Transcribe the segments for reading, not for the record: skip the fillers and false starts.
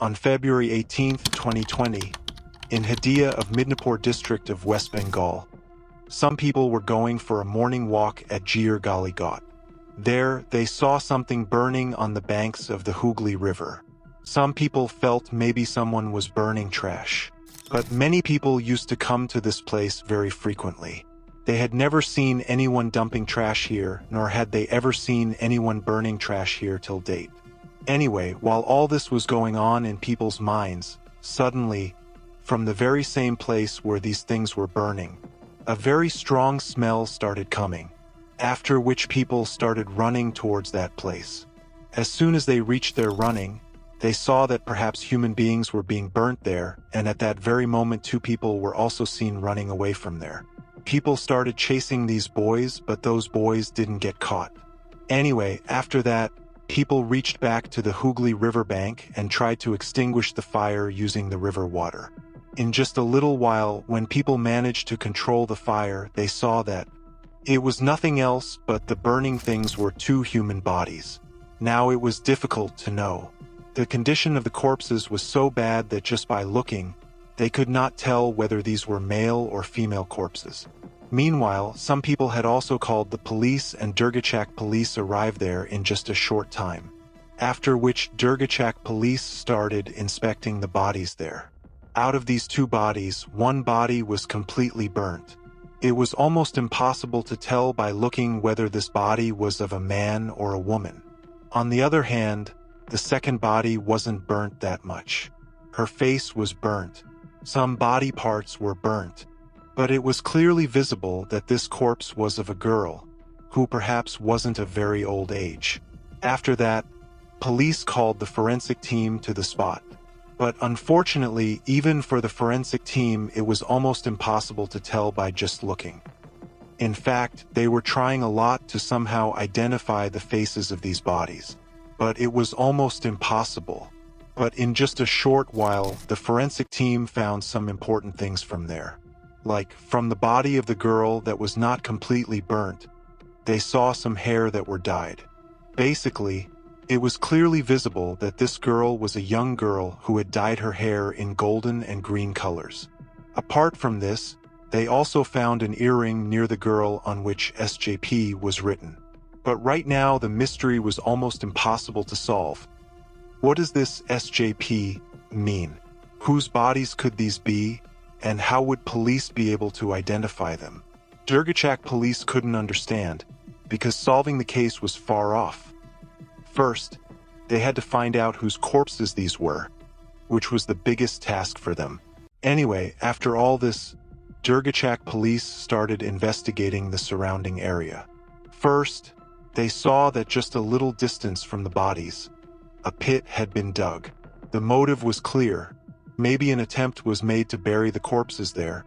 On February 18, 2020, in Hadia of Midnapur district of West Bengal, some people were going for a morning walk at Jir Gali Ghat. There, they saw something burning on the banks of the Hooghly River. Some people felt maybe someone was burning trash. But many people used to come to this place very frequently. They had never seen anyone dumping trash here, nor had they ever seen anyone burning trash here till date. Anyway, while all this was going on in people's minds, suddenly, from the very same place where these things were burning, a very strong smell started coming, after which people started running towards that place. As soon as they reached their running, they saw that perhaps human beings were being burnt there, and at that very moment 2 people were also seen running away from there. People started chasing these boys, but those boys didn't get caught. Anyway, after that, people reached back to the Hooghly River bank and tried to extinguish the fire using the river water. In just a little while, when people managed to control the fire, they saw that it was nothing else but the burning things were 2 human bodies. Now it was difficult to know. The condition of the corpses was so bad that just by looking, they could not tell whether these were male or female corpses. Meanwhile, some people had also called the police, and Durgachak police arrived there in just a short time. After which Durgachak police started inspecting the bodies there. Out of these 2 bodies, 1 body was completely burnt. It was almost impossible to tell by looking whether this body was of a man or a woman. On the other hand, the second body wasn't burnt that much. Her face was burnt. Some body parts were burnt. But it was clearly visible that this corpse was of a girl, who perhaps wasn't of very old age. After that, police called the forensic team to the spot. But unfortunately, even for the forensic team, it was almost impossible to tell by just looking. In fact, they were trying a lot to somehow identify the faces of these bodies. But it was almost impossible. But in just a short while, the forensic team found some important things from there. Like, from the body of the girl that was not completely burnt, they saw some hair that were dyed. Basically, it was clearly visible that this girl was a young girl who had dyed her hair in golden and green colors. Apart from this, they also found an earring near the girl on which SJP was written. But right now the mystery was almost impossible to solve. What does this SJP mean? Whose bodies could these be? And how would police be able to identify them? Durgachak police couldn't understand, because solving the case was far off. First, they had to find out whose corpses these were, which was the biggest task for them. Anyway, after all this, Durgachak police started investigating the surrounding area. First, they saw that just a little distance from the bodies, a pit had been dug. The motive was clear. Maybe an attempt was made to bury the corpses there,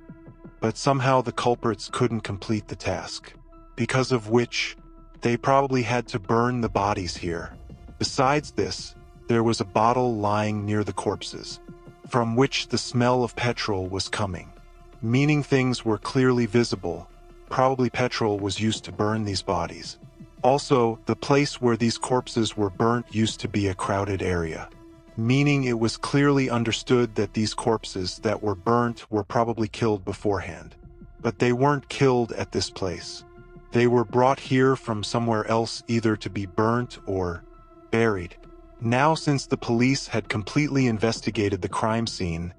but somehow the culprits couldn't complete the task, because of which they probably had to burn the bodies here. Besides this, there was a bottle lying near the corpses, from which the smell of petrol was coming, meaning things were clearly visible. Probably petrol was used to burn these bodies. Also, the place where these corpses were burnt used to be a crowded area, meaning it was clearly understood that these corpses that were burnt were probably killed beforehand. But they weren't killed at this place. They were brought here from somewhere else, either to be burnt or buried. Now, since the police had completely investigated the crime scene,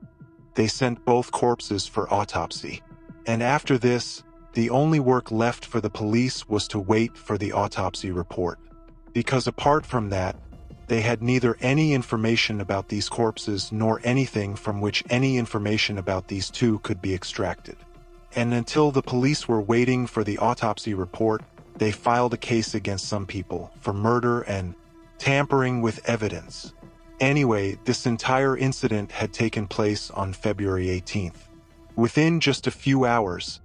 they sent both corpses for autopsy. And after this, the only work left for the police was to wait for the autopsy report. Because apart from that, they had neither any information about these corpses nor anything from which any information about these 2 could be extracted. And until the police were waiting for the autopsy report, they filed a case against some people for murder and tampering with evidence. Anyway, this entire incident had taken place on February 18th. Within just a few hours,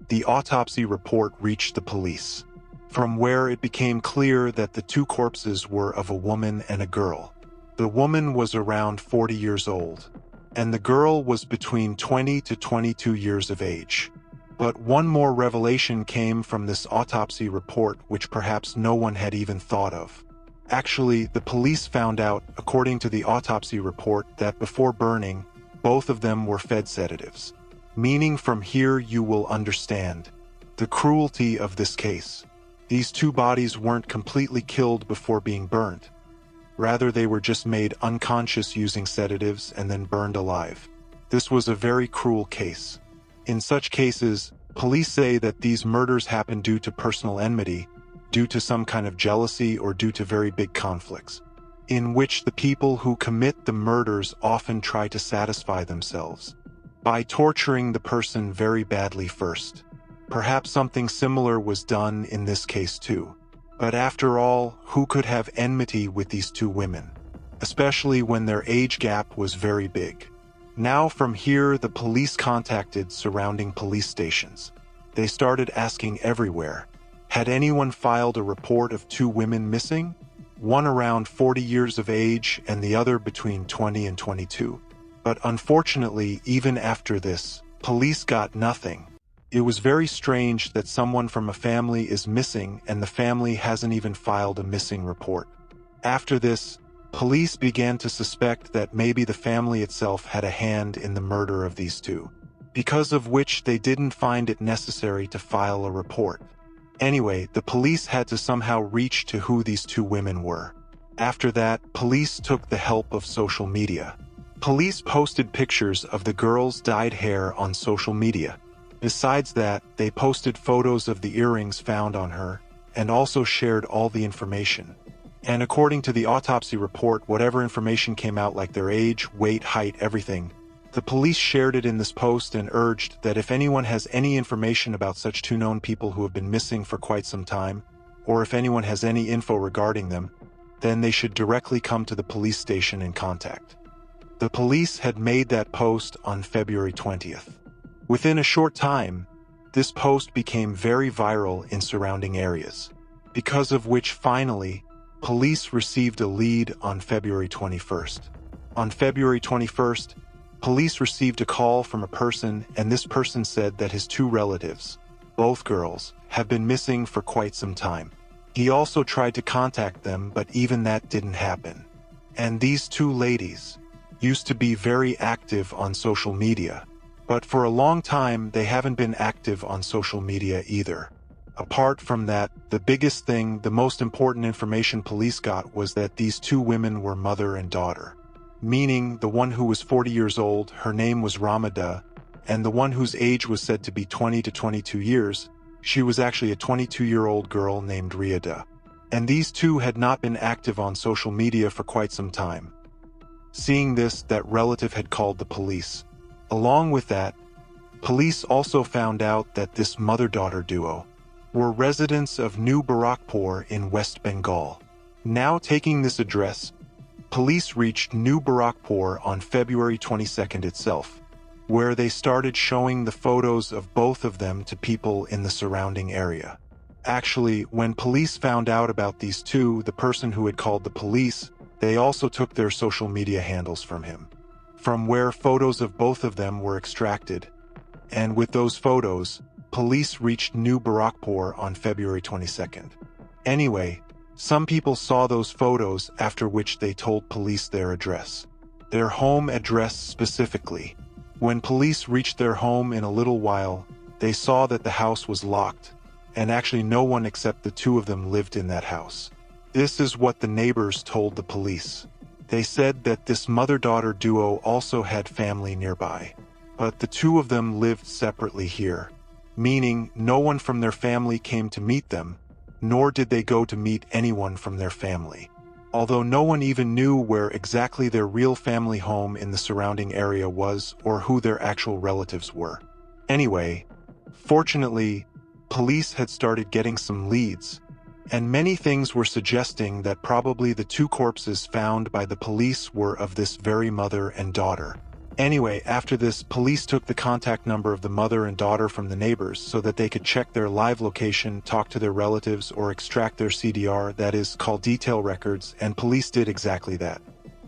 the autopsy report reached the police, from where it became clear that the 2 corpses were of a woman and a girl. The woman was around 40 years old, and the girl was between 20 to 22 years of age. But one more revelation came from this autopsy report which perhaps no one had even thought of. Actually, the police found out, according to the autopsy report, that before burning, both of them were fed sedatives. Meaning from here you will understand the cruelty of this case. These two bodies weren't completely killed before being burnt. Rather, they were just made unconscious using sedatives and then burned alive. This was a very cruel case. In such cases, police say that these murders happen due to personal enmity, due to some kind of jealousy, or due to very big conflicts, in which the people who commit the murders often try to satisfy themselves by torturing the person very badly first. Perhaps something similar was done in this case too. But after all, who could have enmity with these two women, especially when their age gap was very big? Now from here, the police contacted surrounding police stations. They started asking everywhere. Had anyone filed a report of two women missing? One around 40 years of age and the other between 20 and 22. But unfortunately, even after this, police got nothing. It was very strange that someone from a family is missing and the family hasn't even filed a missing report. After this, police began to suspect that maybe the family itself had a hand in the murder of these two, because of which they didn't find it necessary to file a report. Anyway, the police had to somehow reach to who these two women were. After that, police took the help of social media. Police posted pictures of the girl's dyed hair on social media. Besides that, they posted photos of the earrings found on her, and also shared all the information. And according to the autopsy report, whatever information came out, like their age, weight, height, everything, the police shared it in this post and urged that if anyone has any information about such two known people who have been missing for quite some time, or if anyone has any info regarding them, then they should directly come to the police station and contact. The police had made that post on February 20th. Within a short time, this post became very viral in surrounding areas, because of which finally, police received a lead on February 21st. On February 21st, police received a call from a person, and this person said that his two relatives, both girls, have been missing for quite some time. He also tried to contact them, but even that didn't happen. And these two ladies used to be very active on social media, but for a long time they haven't been active on social media either. Apart from that, the biggest thing, the most important information police got was that these two women were mother and daughter. Meaning, the one who was 40 years old, her name was Roma, and the one whose age was said to be 20 to 22 years, she was actually a 22-year-old girl named Riya. And these two had not been active on social media for quite some time. Seeing this, that relative had called the police. Along with that, police also found out that this mother-daughter duo were residents of New Barakpur in West Bengal. Now taking this address, police reached New Barakpur on February 22nd itself, where they started showing the photos of both of them to people in the surrounding area. Actually, when police found out about these two, the person who had called the police, they also took their social media handles from him, from where photos of both of them were extracted. And with those photos, police reached New Barakpur on February 22nd. Anyway, some people saw those photos, after which they told police their address. Their home address specifically. When police reached their home in a little while, they saw that the house was locked, and actually no one except the two of them lived in that house. This is what the neighbors told the police. They said that this mother-daughter duo also had family nearby, but the two of them lived separately here, meaning no one from their family came to meet them, nor did they go to meet anyone from their family. Although no one even knew where exactly their real family home in the surrounding area was or who their actual relatives were. Anyway, fortunately, police had started getting some leads, and many things were suggesting that probably the two corpses found by the police were of this very mother and daughter. Anyway, after this, police took the contact number of the mother and daughter from the neighbors so that they could check their live location, talk to their relatives, or extract their CDR, that is, call detail records, and police did exactly that.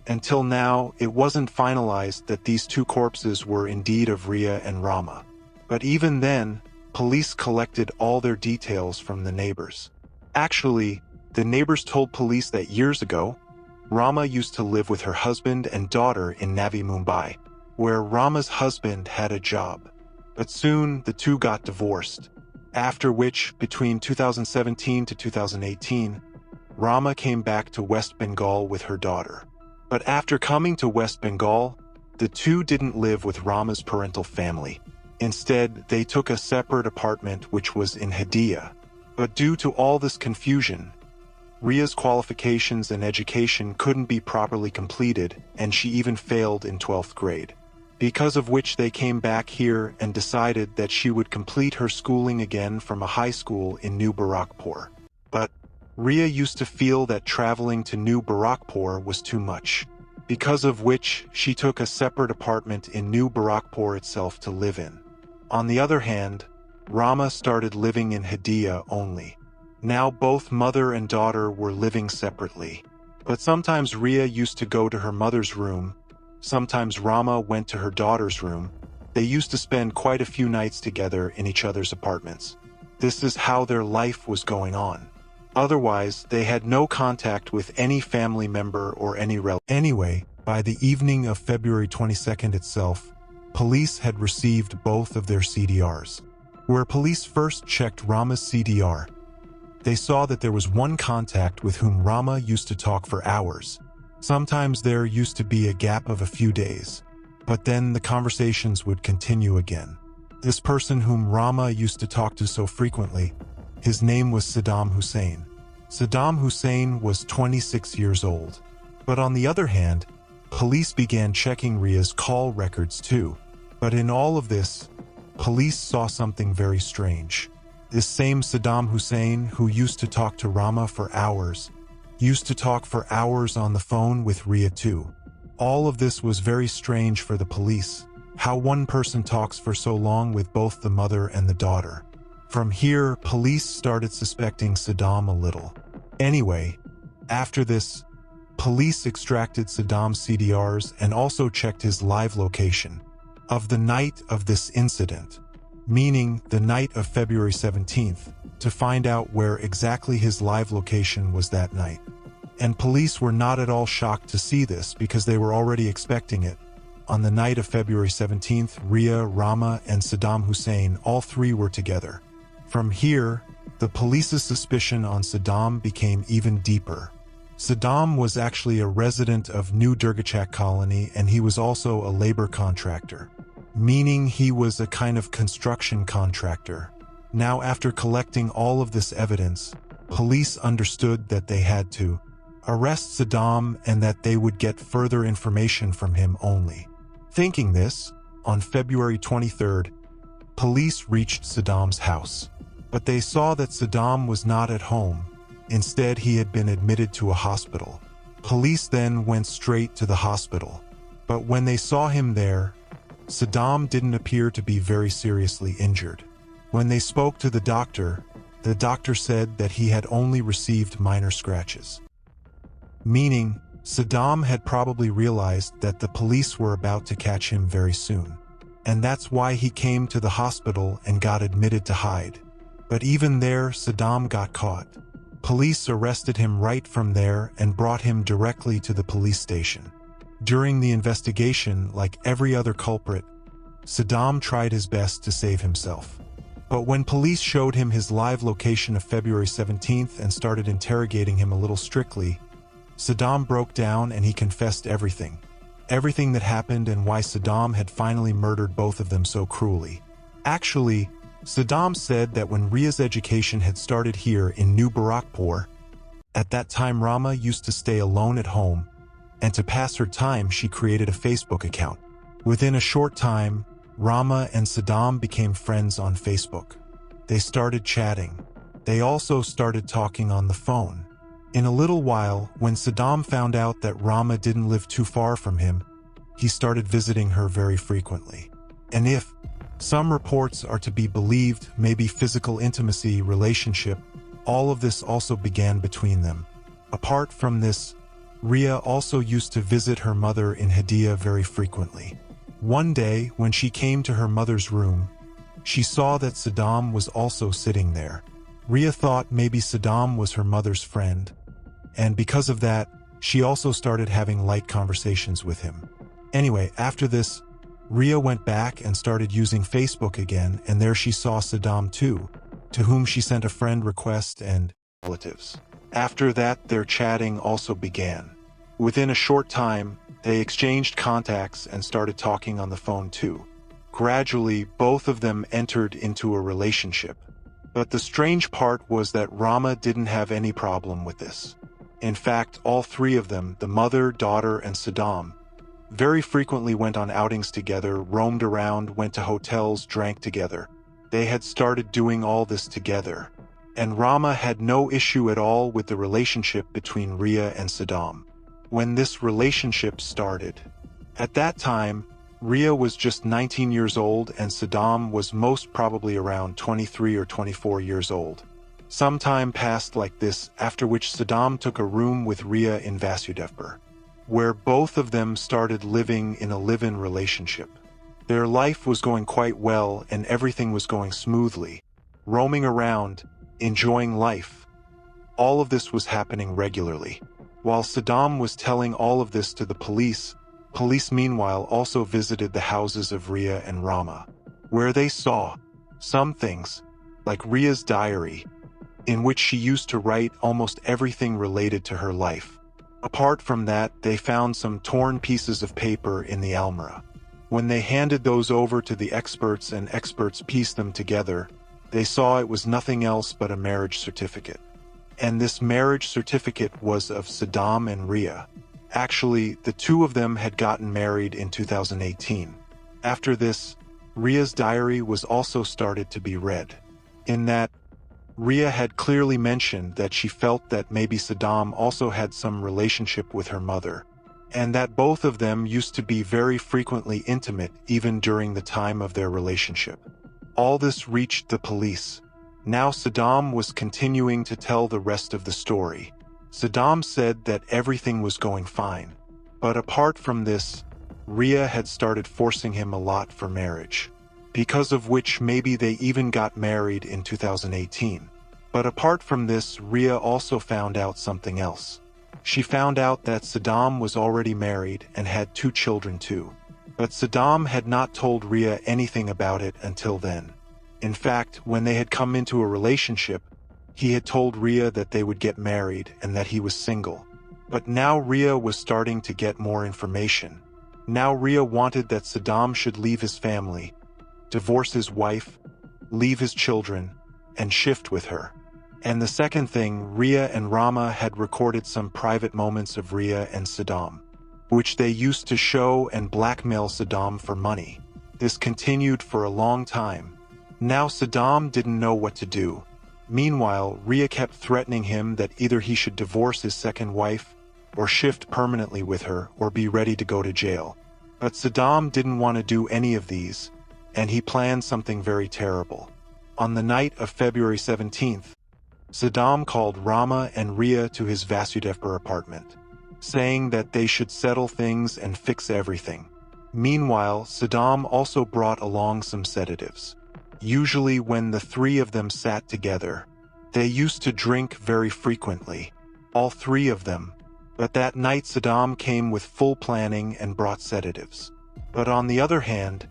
Until now, it wasn't finalized that these two corpses were indeed of Riya and Roma. But even then, police collected all their details from the neighbors. Actually, The neighbors told police that years ago, Rama used to live with her husband and daughter in Navi Mumbai, where Rama's husband had a job. But soon the two got divorced, after which, between 2017 to 2018, Rama came back to West Bengal with her daughter. But after coming to West Bengal, the two didn't live with Rama's parental family. Instead, they took a separate apartment which was in Hadea. But due to all this confusion, Riya's qualifications and education couldn't be properly completed, and she even failed in 12th grade. Because of which they came back here and decided that she would complete her schooling again from a high school in New Barakpur. But Riya used to feel that traveling to New Barakpur was too much, because of which she took a separate apartment in New Barakpur itself to live in. On the other hand, Rama started living in Hadea only. Now both mother and daughter were living separately. But sometimes Riya used to go to her mother's room, sometimes Rama went to her daughter's room. They used to spend quite a few nights together in each other's apartments. This is how their life was going on. Otherwise, they had no contact with any family member or any relative. Anyway, by the evening of February 22nd itself, police had received both of their CDRs. Where police first checked Rama's CDR, they saw that there was one contact with whom Rama used to talk for hours. Sometimes there used to be a gap of a few days, but then the conversations would continue again. This person whom Rama used to talk to so frequently, his name was Saddam Hussein. Saddam Hussein was 26 years old. But on the other hand, police began checking Riya's call records too. But in all of this, police saw something very strange. This same Saddam Hussein, who used to talk to Rama for hours, used to talk for hours on the phone with Riya too. All of this was very strange for the police. How one person talks for so long with both the mother and the daughter. From here, police started suspecting Saddam a little. Anyway, after this, police extracted Saddam's CDRs and also checked his live location of the night of this incident, meaning the night of February 17th, to find out where exactly his live location was that night. And police were not at all shocked to see this because they were already expecting it. On the night of February 17th, Riya, Rama, and Saddam Hussein, all three were together. From here, the police's suspicion on Saddam became even deeper. Saddam was actually a resident of New Durgachak colony, and he was also a labor contractor, meaning he was a kind of construction contractor. Now, after collecting all of this evidence, police understood that they had to arrest Saddam and that they would get further information from him only. Thinking this, on February 23rd, police reached Saddam's house. But they saw that Saddam was not at home. Instead, he had been admitted to a hospital. Police then went straight to the hospital. But when they saw him there, Saddam didn't appear to be very seriously injured. When they spoke to the doctor said that he had only received minor scratches. Meaning, Saddam had probably realized that the police were about to catch him very soon. And that's why he came to the hospital and got admitted to hide. But even there, Saddam got caught. Police arrested him right from there and brought him directly to the police station. During the investigation, like every other culprit, Saddam tried his best to save himself. But when police showed him his live location of February 17th and started interrogating him a little strictly, Saddam broke down and he confessed everything. Everything that happened and why Saddam had finally murdered both of them so cruelly. Actually, Saddam said that when Riya's education had started here in New Barakpur, at that time Rama used to stay alone at home, and to pass her time she created a Facebook account. Within a short time, Rama and Saddam became friends on Facebook. They started chatting. They also started talking on the phone. In a little while, when Saddam found out that Rama didn't live too far from him, he started visiting her very frequently. And if some reports are to be believed, maybe physical intimacy, relationship, all of this also began between them. Apart from this, Riya also used to visit her mother in Hadea very frequently. One day, when she came to her mother's room, she saw that Saddam was also sitting there. Riya thought maybe Saddam was her mother's friend, and because of that, she also started having light conversations with him. Anyway, after this, Riya went back and started using Facebook again, and there she saw Saddam too, to whom she sent a friend request and relatives. After that, their chatting also began. Within a short time, they exchanged contacts and started talking on the phone too. Gradually, both of them entered into a relationship. But the strange part was that Rama didn't have any problem with this. In fact, all three of them, the mother, daughter, and Saddam, very frequently went on outings together, roamed around, went to hotels, drank together. They had started doing all this together. And Rama had no issue at all with the relationship between Riya and Saddam. When this relationship started, at that time, Riya was just 19 years old and Saddam was most probably around 23 or 24 years old. Some time passed like this, after which Saddam took a room with Riya in Vasudevpur, where both of them started living in a live-in relationship. Their life was going quite well and everything was going smoothly, roaming around, enjoying life. All of this was happening regularly. While Saddam was telling all of this to the police meanwhile also visited the houses of Riya and Rama, where they saw some things, like Riya's diary, in which she used to write almost everything related to her life. Apart from that, they found some torn pieces of paper in the almirah. When they handed those over to the experts and experts pieced them together, they saw it was nothing else but a marriage certificate. And this marriage certificate was of Saddam and Riya. Actually, the two of them had gotten married in 2018. After this, Riya's diary was also started to be read. In that, Riya had clearly mentioned that she felt that maybe Saddam also had some relationship with her mother, and that both of them used to be very frequently intimate even during the time of their relationship. All this reached the police. Now Saddam was continuing to tell the rest of the story. Saddam said that everything was going fine. But apart from this, Riya had started forcing him a lot for marriage, because of which maybe they even got married in 2018. But apart from this, Riya also found out something else. She found out that Saddam was already married and had 2 children too. But Saddam had not told Riya anything about it until then. In fact, when they had come into a relationship, he had told Riya that they would get married and that he was single. But now Riya was starting to get more information. Now Riya wanted that Saddam should leave his family, divorce his wife, leave his children, and shift with her. And the second thing, Riya and Rama had recorded some private moments of Riya and Saddam, which they used to show and blackmail Saddam for money. This continued for a long time. Now Saddam didn't know what to do. Meanwhile, Riya kept threatening him that either he should divorce his second wife, or shift permanently with her, or be ready to go to jail. But Saddam didn't want to do any of these, and he planned something very terrible. On the night of February 17th, Saddam called Rama and Riya to his Vasudevpur apartment, saying that they should settle things and fix everything. Meanwhile, Saddam also brought along some sedatives. Usually when the 3 of them sat together, they used to drink very frequently, all 3 of them. But that night Saddam came with full planning and brought sedatives. But on the other hand,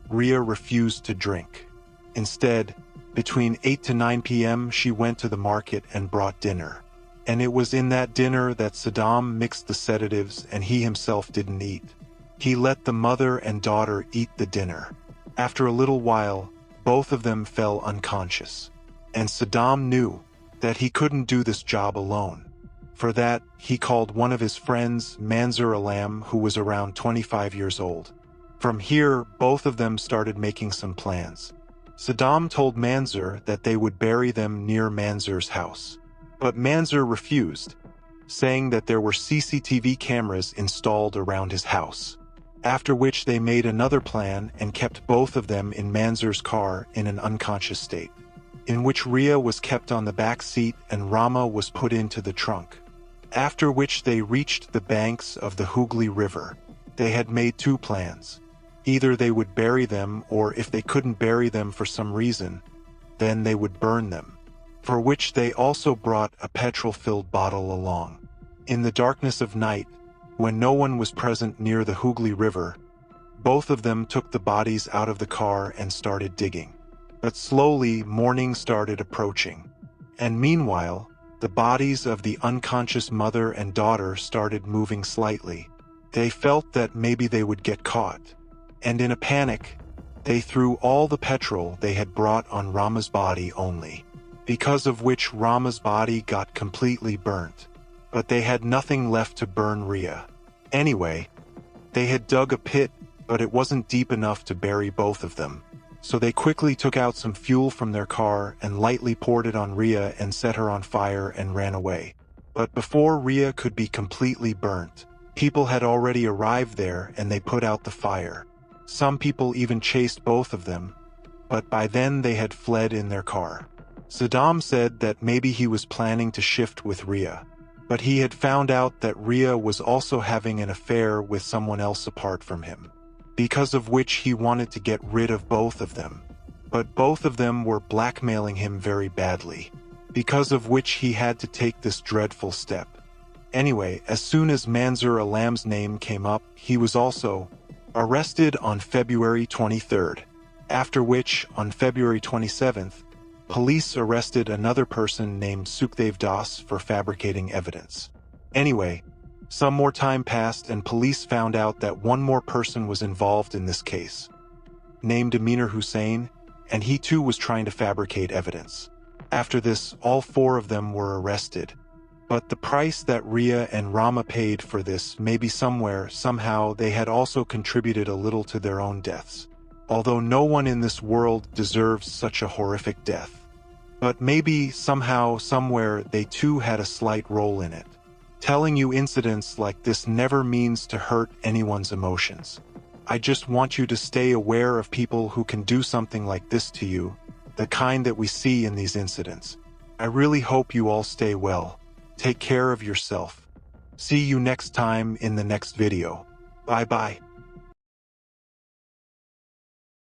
Riya refused to drink. Instead, between 8 to 9 p.m. she went to the market and brought dinner. And it was in that dinner that Saddam mixed the sedatives and he himself didn't eat. He let the mother and daughter eat the dinner. After a little while, both of them fell unconscious. And Saddam knew that he couldn't do this job alone. For that, he called one of his friends, Manzur Alam, who was around 25 years old. From here, both of them started making some plans. Saddam told Manzur that they would bury them near Manzur's house. But Manzur refused, saying that there were CCTV cameras installed around his house. After which they made another plan and kept both of them in Manzur's car in an unconscious state, in which Riya was kept on the back seat and Rama was put into the trunk. After which they reached the banks of the Hooghly River. They had made 2 plans. Either they would bury them, or if they couldn't bury them for some reason, then they would burn them. for which they also brought a petrol-filled bottle along. In the darkness of night, when no one was present near the Hooghly River, both of them took the bodies out of the car and started digging. But slowly, morning started approaching. And meanwhile, the bodies of the unconscious mother and daughter started moving slightly. They felt that maybe they would get caught. And in a panic, they threw all the petrol they had brought on Rama's body only, because of which Rama's body got completely burnt. But they had nothing left to burn Riya. Anyway, they had dug a pit, but it wasn't deep enough to bury both of them. So they quickly took out some fuel from their car and lightly poured it on Riya and set her on fire and ran away. But before Riya could be completely burnt, people had already arrived there and they put out the fire. Some people even chased both of them, but by then they had fled in their car. Saddam said that maybe he was planning to shift with Riya, but he had found out that Riya was also having an affair with someone else apart from him, because of which he wanted to get rid of both of them. But both of them were blackmailing him very badly, because of which he had to take this dreadful step. Anyway, as soon as Manzur Alam's name came up, he was also arrested on February 23rd, after which, on February 27th, police arrested another person named Sukhdev Das for fabricating evidence. Anyway, some more time passed and police found out that one more person was involved in this case, named Aminur Hussain, and he too was trying to fabricate evidence. After this, all four of them were arrested. But the price that Riya and Rama paid for this, maybe somehow they had also contributed a little to their own deaths. Although no one in this world deserves such a horrific death. But maybe somehow, somewhere, they too had a slight role in it. Telling you incidents like this never means to hurt anyone's emotions. I just want you to stay aware of people who can do something like this to you, the kind that we see in these incidents. I really hope you all stay well. Take care of yourself. See you next time in the next video. Bye-bye.